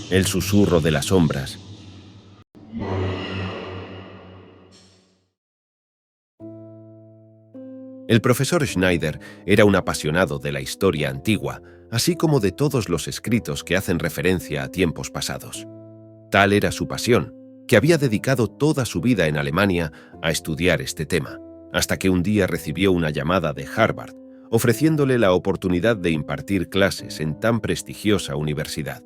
El susurro de las sombras. El profesor Schneider era un apasionado de la historia antigua, así como de todos los escritos que hacen referencia a tiempos pasados. Tal era su pasión, que había dedicado toda su vida en Alemania a estudiar este tema, hasta que un día recibió una llamada de Harvard, ofreciéndole la oportunidad de impartir clases en tan prestigiosa universidad.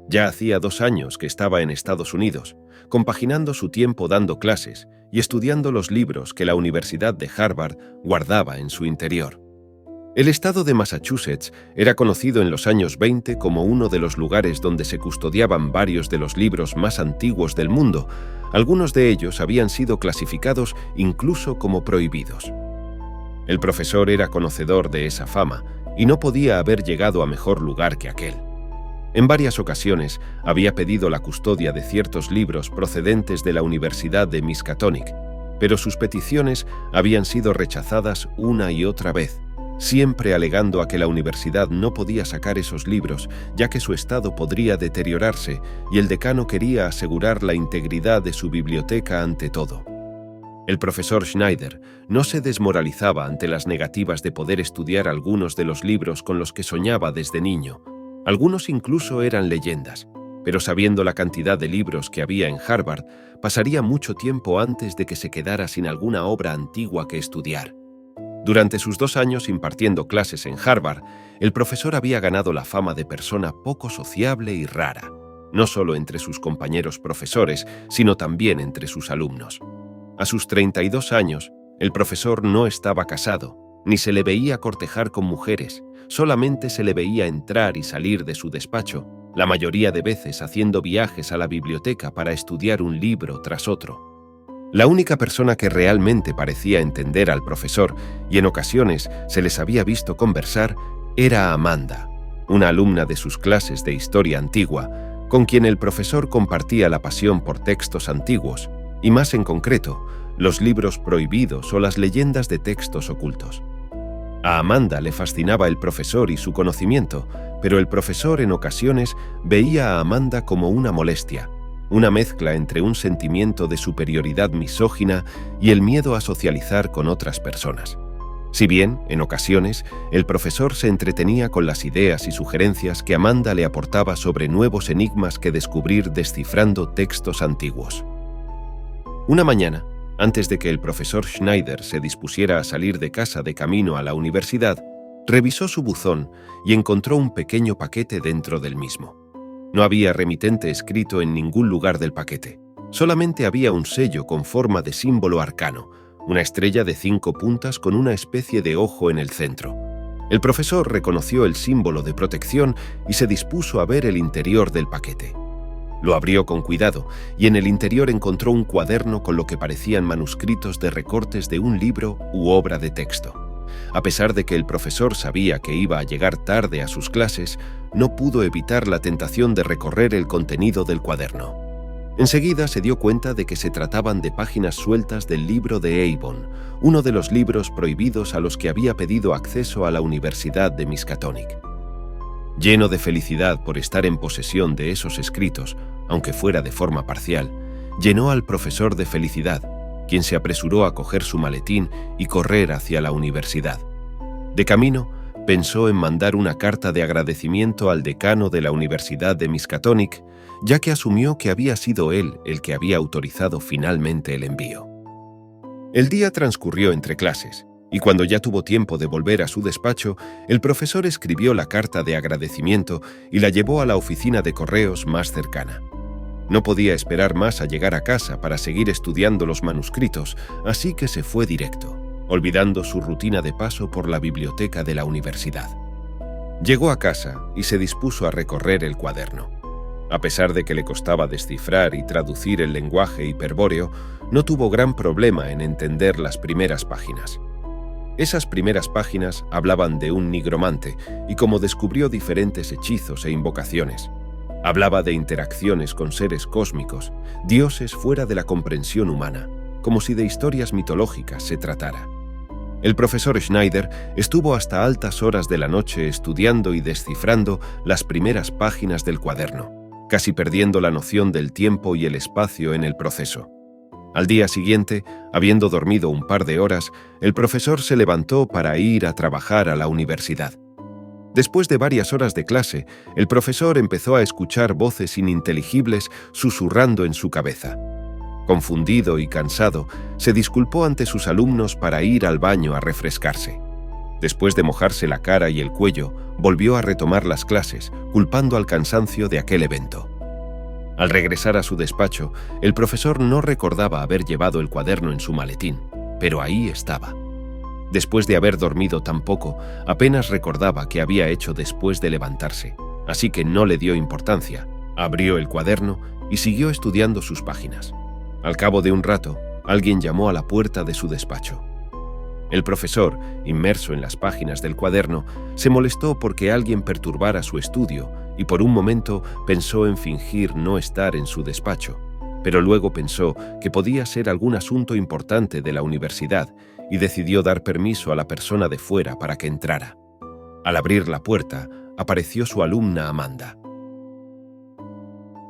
Ya hacía 2 años que estaba en Estados Unidos, compaginando su tiempo dando clases y estudiando los libros que la Universidad de Harvard guardaba en su interior. El estado de Massachusetts era conocido en los años 20 como uno de los lugares donde se custodiaban varios de los libros más antiguos del mundo. Algunos de ellos habían sido clasificados incluso como prohibidos. El profesor era conocedor de esa fama y no podía haber llegado a mejor lugar que aquel. En varias ocasiones había pedido la custodia de ciertos libros procedentes de la Universidad de Miskatonic, pero sus peticiones habían sido rechazadas una y otra vez, siempre alegando a que la universidad no podía sacar esos libros, ya que su estado podría deteriorarse y el decano quería asegurar la integridad de su biblioteca ante todo. El profesor Schneider no se desmoralizaba ante las negativas de poder estudiar algunos de los libros con los que soñaba desde niño. Algunos incluso eran leyendas, pero sabiendo la cantidad de libros que había en Harvard, pasaría mucho tiempo antes de que se quedara sin alguna obra antigua que estudiar. Durante sus 2 años impartiendo clases en Harvard, el profesor había ganado la fama de persona poco sociable y rara, no solo entre sus compañeros profesores, sino también entre sus alumnos. A sus 32 años, el profesor no estaba casado, ni se le veía cortejar con mujeres, solamente se le veía entrar y salir de su despacho, la mayoría de veces haciendo viajes a la biblioteca para estudiar un libro tras otro. La única persona que realmente parecía entender al profesor, y en ocasiones se les había visto conversar, era Amanda, una alumna de sus clases de historia antigua, con quien el profesor compartía la pasión por textos antiguos, y más en concreto, los libros prohibidos o las leyendas de textos ocultos. A Amanda le fascinaba el profesor y su conocimiento, pero el profesor en ocasiones veía a Amanda como una molestia, una mezcla entre un sentimiento de superioridad misógina y el miedo a socializar con otras personas. Si bien, en ocasiones, el profesor se entretenía con las ideas y sugerencias que Amanda le aportaba sobre nuevos enigmas que descubrir descifrando textos antiguos. Una mañana, antes de que el profesor Schneider se dispusiera a salir de casa de camino a la universidad, revisó su buzón y encontró un pequeño paquete dentro del mismo. No había remitente escrito en ningún lugar del paquete. Solamente había un sello con forma de símbolo arcano, una estrella de 5 puntas con una especie de ojo en el centro. El profesor reconoció el símbolo de protección y se dispuso a ver el interior del paquete. Lo abrió con cuidado y en el interior encontró un cuaderno con lo que parecían manuscritos de recortes de un libro u obra de texto. A pesar de que el profesor sabía que iba a llegar tarde a sus clases, no pudo evitar la tentación de recorrer el contenido del cuaderno. Enseguida se dio cuenta de que se trataban de páginas sueltas del libro de Avon, uno de los libros prohibidos a los que había pedido acceso a la Universidad de Miskatonic. Lleno de felicidad por estar en posesión de esos escritos, aunque fuera de forma parcial, llenó al profesor de felicidad, quien se apresuró a coger su maletín y correr hacia la universidad. De camino, pensó en mandar una carta de agradecimiento al decano de la Universidad de Miskatonic, ya que asumió que había sido él el que había autorizado finalmente el envío. El día transcurrió entre clases, y cuando ya tuvo tiempo de volver a su despacho, el profesor escribió la carta de agradecimiento y la llevó a la oficina de correos más cercana. No podía esperar más a llegar a casa para seguir estudiando los manuscritos, así que se fue directo, olvidando su rutina de paso por la biblioteca de la universidad. Llegó a casa y se dispuso a recorrer el cuaderno. A pesar de que le costaba descifrar y traducir el lenguaje hiperbóreo, no tuvo gran problema en entender las primeras páginas. Esas primeras páginas hablaban de un nigromante y cómo descubrió diferentes hechizos e invocaciones. Hablaba de interacciones con seres cósmicos, dioses fuera de la comprensión humana, como si de historias mitológicas se tratara. El profesor Schneider estuvo hasta altas horas de la noche estudiando y descifrando las primeras páginas del cuaderno, casi perdiendo la noción del tiempo y el espacio en el proceso. Al día siguiente, habiendo dormido un par de horas, el profesor se levantó para ir a trabajar a la universidad. Después de varias horas de clase, el profesor empezó a escuchar voces ininteligibles susurrando en su cabeza. Confundido y cansado, se disculpó ante sus alumnos para ir al baño a refrescarse. Después de mojarse la cara y el cuello, volvió a retomar las clases, culpando al cansancio de aquel evento. Al regresar a su despacho, el profesor no recordaba haber llevado el cuaderno en su maletín, pero ahí estaba. Después de haber dormido tan poco, apenas recordaba qué había hecho después de levantarse, así que no le dio importancia. Abrió el cuaderno y siguió estudiando sus páginas. Al cabo de un rato, alguien llamó a la puerta de su despacho. El profesor, inmerso en las páginas del cuaderno, se molestó porque alguien perturbara su estudio y por un momento pensó en fingir no estar en su despacho, pero luego pensó que podía ser algún asunto importante de la universidad y decidió dar permiso a la persona de fuera para que entrara. Al abrir la puerta, apareció su alumna Amanda.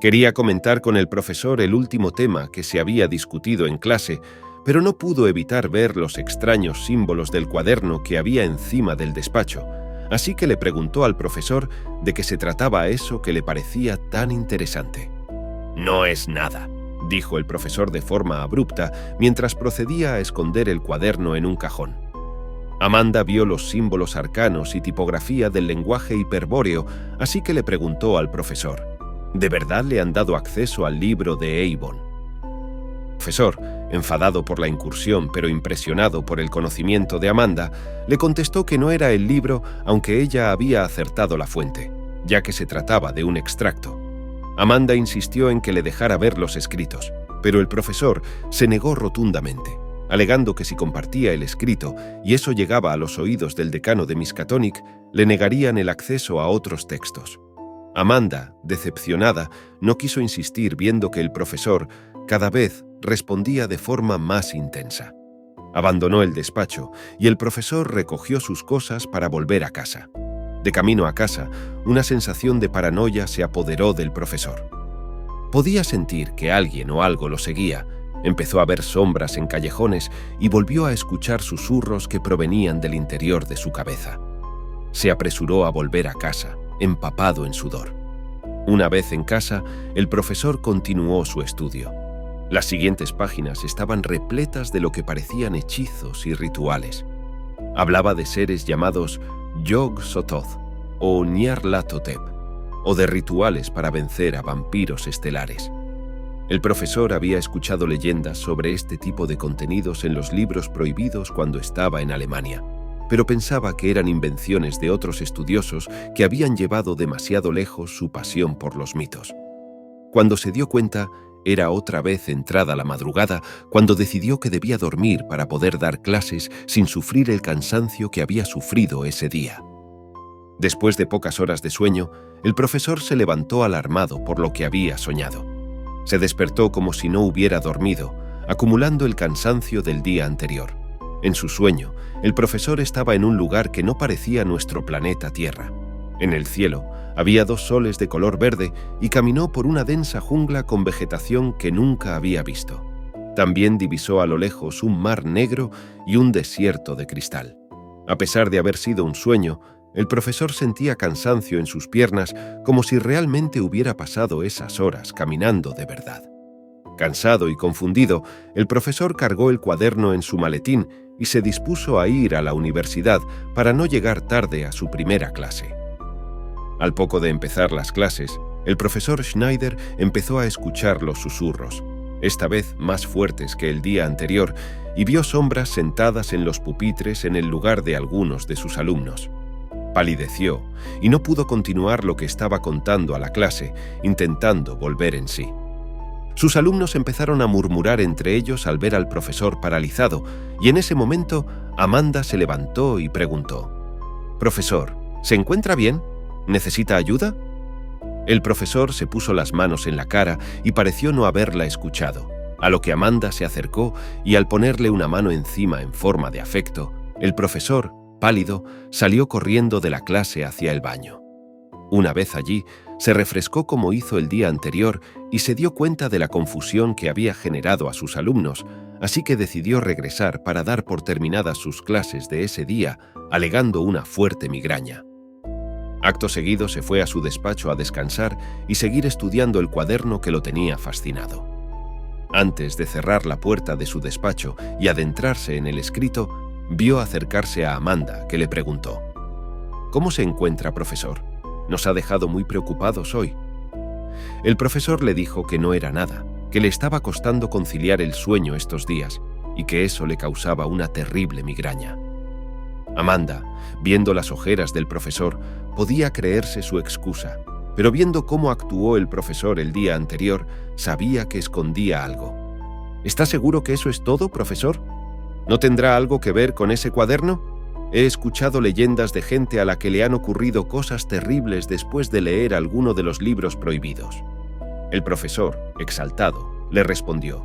Quería comentar con el profesor el último tema que se había discutido en clase, pero no pudo evitar ver los extraños símbolos del cuaderno que había encima del despacho, así que le preguntó al profesor de qué se trataba eso que le parecía tan interesante. «No es nada», dijo el profesor de forma abrupta mientras procedía a esconder el cuaderno en un cajón. Amanda vio los símbolos arcanos y tipografía del lenguaje hiperbóreo, así que le preguntó al profesor: ¿de verdad le han dado acceso al libro de Avon? El profesor, enfadado por la incursión pero impresionado por el conocimiento de Amanda, le contestó que no era el libro, aunque ella había acertado la fuente, ya que se trataba de un extracto. Amanda insistió en que le dejara ver los escritos, pero el profesor se negó rotundamente, alegando que si compartía el escrito y eso llegaba a los oídos del decano de Miskatonic, le negarían el acceso a otros textos. Amanda, decepcionada, no quiso insistir viendo que el profesor cada vez respondía de forma más intensa. Abandonó el despacho y el profesor recogió sus cosas para volver a casa. De camino a casa, una sensación de paranoia se apoderó del profesor. Podía sentir que alguien o algo lo seguía, empezó a ver sombras en callejones y volvió a escuchar susurros que provenían del interior de su cabeza. Se apresuró a volver a casa, empapado en sudor. Una vez en casa, el profesor continuó su estudio. Las siguientes páginas estaban repletas de lo que parecían hechizos y rituales. Hablaba de seres llamados Yog-Sothoth o Nyarlathotep, o de rituales para vencer a vampiros estelares. El profesor había escuchado leyendas sobre este tipo de contenidos en los libros prohibidos cuando estaba en Alemania, pero pensaba que eran invenciones de otros estudiosos que habían llevado demasiado lejos su pasión por los mitos. Cuando se dio cuenta, era otra vez entrada la madrugada cuando decidió que debía dormir para poder dar clases sin sufrir el cansancio que había sufrido ese día. Después de pocas horas de sueño, el profesor se levantó alarmado por lo que había soñado. Se despertó como si no hubiera dormido, acumulando el cansancio del día anterior. En su sueño, el profesor estaba en un lugar que no parecía nuestro planeta Tierra. En el cielo había 2 soles de color verde y caminó por una densa jungla con vegetación que nunca había visto. También divisó a lo lejos un mar negro y un desierto de cristal. A pesar de haber sido un sueño, el profesor sentía cansancio en sus piernas como si realmente hubiera pasado esas horas caminando de verdad. Cansado y confundido, el profesor cargó el cuaderno en su maletín y se dispuso a ir a la universidad para no llegar tarde a su primera clase. Al poco de empezar las clases, el profesor Schneider empezó a escuchar los susurros, esta vez más fuertes que el día anterior, y vio sombras sentadas en los pupitres en el lugar de algunos de sus alumnos. Palideció y no pudo continuar lo que estaba contando a la clase, intentando volver en sí. Sus alumnos empezaron a murmurar entre ellos al ver al profesor paralizado, y en ese momento Amanda se levantó y preguntó: «Profesor, ¿se encuentra bien? ¿Necesita ayuda?». El profesor se puso las manos en la cara y pareció no haberla escuchado, a lo que Amanda se acercó y al ponerle una mano encima en forma de afecto, El profesor, pálido, salió corriendo de la clase hacia el baño. Una vez allí, se refrescó como hizo el día anterior y se dio cuenta de la confusión que había generado a sus alumnos, así que decidió regresar para dar por terminadas sus clases de ese día, alegando una fuerte migraña. Acto seguido se fue a su despacho a descansar y seguir estudiando el cuaderno que lo tenía fascinado. Antes de cerrar la puerta de su despacho y adentrarse en el escrito, vio acercarse a Amanda, que le preguntó: «¿Cómo se encuentra, profesor? Nos ha dejado muy preocupados hoy». El profesor le dijo que no era nada, que le estaba costando conciliar el sueño estos días y que eso le causaba una terrible migraña. Amanda, viendo las ojeras del profesor, podía creerse su excusa, pero viendo cómo actuó el profesor el día anterior, sabía que escondía algo. «¿Está seguro que eso es todo, profesor? ¿No tendrá algo que ver con ese cuaderno? He escuchado leyendas de gente a la que le han ocurrido cosas terribles después de leer alguno de los libros prohibidos». El profesor, exaltado, le respondió: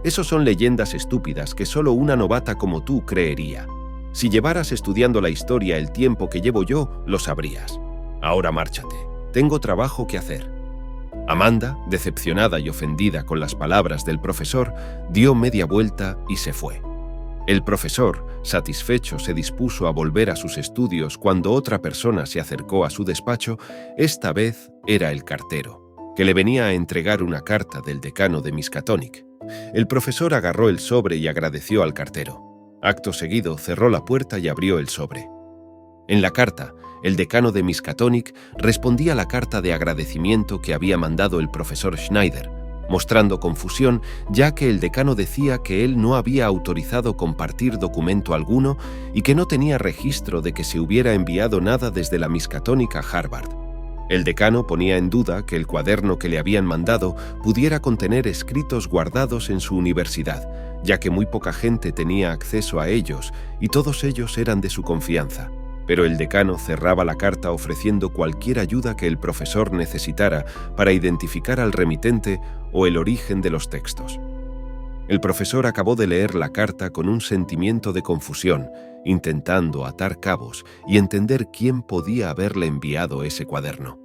«Esos son leyendas estúpidas que solo una novata como tú creería. Si llevaras estudiando la historia el tiempo que llevo yo, lo sabrías. Ahora márchate. Tengo trabajo que hacer». Amanda, decepcionada y ofendida con las palabras del profesor, dio media vuelta y se fue. El profesor, satisfecho, se dispuso a volver a sus estudios cuando otra persona se acercó a su despacho. Esta vez era el cartero, que le venía a entregar una carta del decano de Miskatonic. El profesor agarró el sobre y agradeció al cartero. Acto seguido, cerró la puerta y abrió el sobre. En la carta, el decano de Miskatonic respondía a la carta de agradecimiento que había mandado el profesor Schneider, mostrando confusión, ya que el decano decía que él no había autorizado compartir documento alguno y que no tenía registro de que se hubiera enviado nada desde la Miskatonic a Harvard. El decano ponía en duda que el cuaderno que le habían mandado pudiera contener escritos guardados en su universidad, ya que muy poca gente tenía acceso a ellos y todos ellos eran de su confianza. Pero el decano cerraba la carta ofreciendo cualquier ayuda que el profesor necesitara para identificar al remitente o el origen de los textos. El profesor acabó de leer la carta con un sentimiento de confusión, intentando atar cabos y entender quién podía haberle enviado ese cuaderno.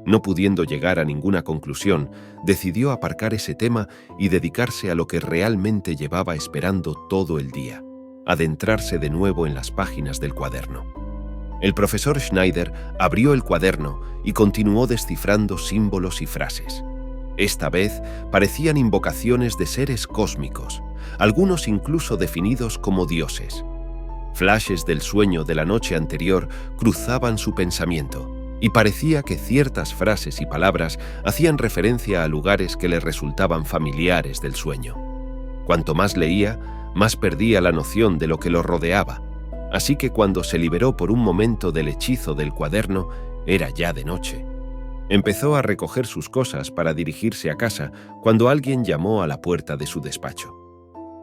No pudiendo llegar a ninguna conclusión, decidió aparcar ese tema y dedicarse a lo que realmente llevaba esperando todo el día: adentrarse de nuevo en las páginas del cuaderno. El profesor Schneider abrió el cuaderno y continuó descifrando símbolos y frases. Esta vez parecían invocaciones de seres cósmicos, algunos incluso definidos como dioses. Flashes del sueño de la noche anterior cruzaban su pensamiento, y parecía que ciertas frases y palabras hacían referencia a lugares que le resultaban familiares del sueño. Cuanto más leía, más perdía la noción de lo que lo rodeaba, así que cuando se liberó por un momento del hechizo del cuaderno, era ya de noche. Empezó a recoger sus cosas para dirigirse a casa cuando alguien llamó a la puerta de su despacho.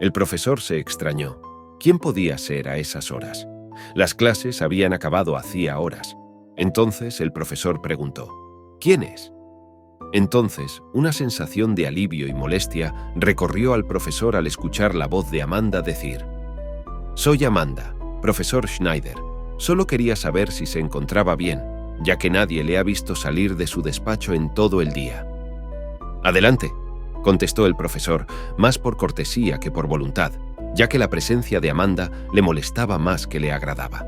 El profesor se extrañó. ¿Quién podía ser a esas horas? Las clases habían acabado hacía horas. Entonces el profesor preguntó: ¿quién es? Entonces, una sensación de alivio y molestia recorrió al profesor al escuchar la voz de Amanda decir: «Soy Amanda, profesor Schneider. Solo quería saber si se encontraba bien, ya que nadie le ha visto salir de su despacho en todo el día». «Adelante», contestó el profesor, más por cortesía que por voluntad, ya que la presencia de Amanda le molestaba más que le agradaba.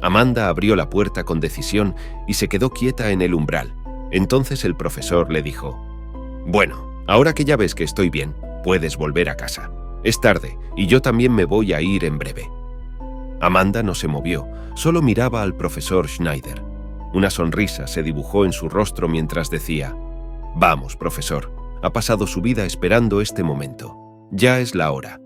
Amanda abrió la puerta con decisión y se quedó quieta en el umbral. Entonces el profesor le dijo: «Bueno, ahora que ya ves que estoy bien, puedes volver a casa. Es tarde y yo también me voy a ir en breve». Amanda no se movió, solo miraba al profesor Schneider. Una sonrisa se dibujó en su rostro mientras decía: «Vamos, profesor, ha pasado su vida esperando este momento. Ya es la hora».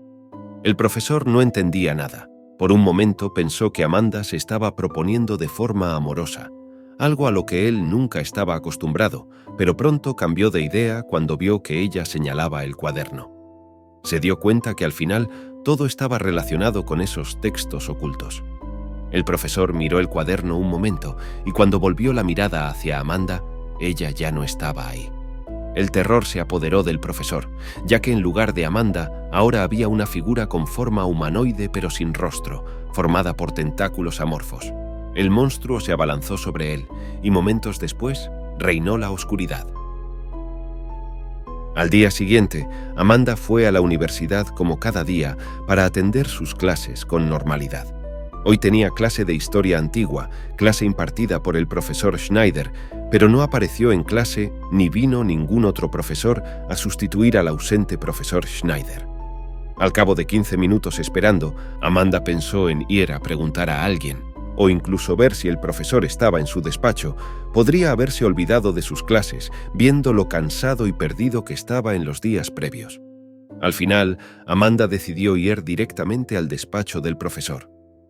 El profesor no entendía nada. Por un momento pensó que Amanda se estaba proponiendo de forma amorosa, algo a lo que él nunca estaba acostumbrado, pero pronto cambió de idea cuando vio que ella señalaba el cuaderno. Se dio cuenta que al final todo estaba relacionado con esos textos ocultos. El profesor miró el cuaderno un momento y cuando volvió la mirada hacia Amanda, ella ya no estaba ahí. El terror se apoderó del profesor, ya que en lugar de Amanda, ahora había una figura con forma humanoide pero sin rostro, formada por tentáculos amorfos. El monstruo se abalanzó sobre él y momentos después reinó la oscuridad. Al día siguiente, Amanda fue a la universidad como cada día para atender sus clases con normalidad. Hoy tenía clase de historia antigua, clase impartida por el profesor Schneider, pero no apareció en clase ni vino ningún otro profesor a sustituir al ausente profesor Schneider. Al cabo de 15 minutos esperando, Amanda pensó en ir a preguntar a alguien, o incluso ver si el profesor estaba en su despacho. Podría haberse olvidado de sus clases, viendo lo cansado y perdido que estaba en los días previos. Al final, Amanda decidió ir directamente al despacho del profesor.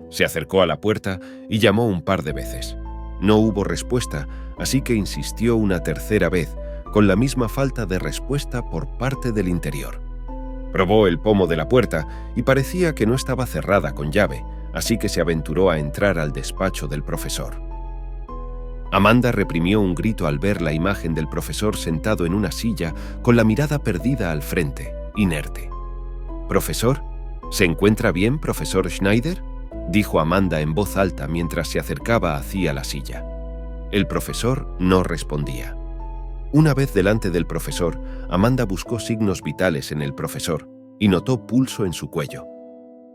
Se acercó a la puerta y llamó un par de veces. No hubo respuesta, así que insistió una tercera vez, con la misma falta de respuesta por parte del interior. Probó el pomo de la puerta y parecía que no estaba cerrada con llave, así que se aventuró a entrar al despacho del profesor. Amanda reprimió un grito al ver la imagen del profesor sentado en una silla con la mirada perdida al frente, inerte. «¿Profesor? ¿Se encuentra bien, profesor Schneider?», dijo Amanda en voz alta mientras se acercaba hacia la silla. El profesor no respondía. Una vez delante del profesor, Amanda buscó signos vitales en el profesor y notó pulso en su cuello.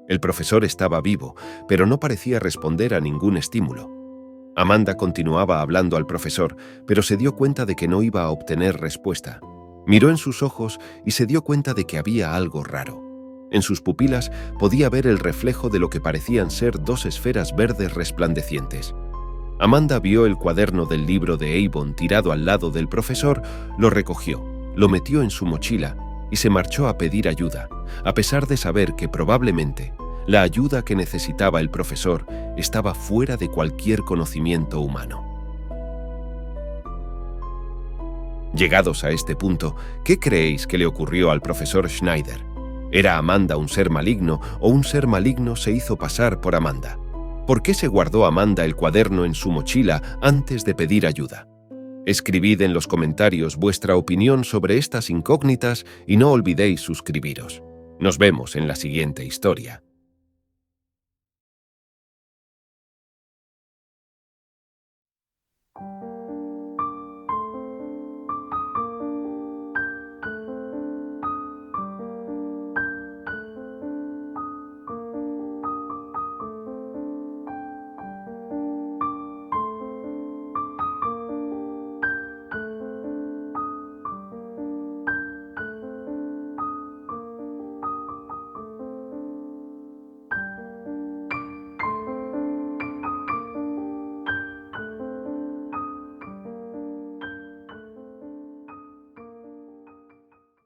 El profesor estaba vivo, pero no parecía responder a ningún estímulo. Amanda continuaba hablando al profesor, pero se dio cuenta de que no iba a obtener respuesta. Miró en sus ojos y se dio cuenta de que había algo raro. En sus pupilas podía ver el reflejo de lo que parecían ser dos esferas verdes resplandecientes. Amanda vio el cuaderno del libro de Avon tirado al lado del profesor, lo recogió, lo metió en su mochila y se marchó a pedir ayuda, a pesar de saber que probablemente la ayuda que necesitaba el profesor estaba fuera de cualquier conocimiento humano. Llegados a este punto, ¿qué creéis que le ocurrió al profesor Schneider? ¿Era Amanda un ser maligno o un ser maligno se hizo pasar por Amanda? ¿Por qué se guardó Amanda el cuaderno en su mochila antes de pedir ayuda? Escribid en los comentarios vuestra opinión sobre estas incógnitas y no olvidéis suscribiros. Nos vemos en la siguiente historia.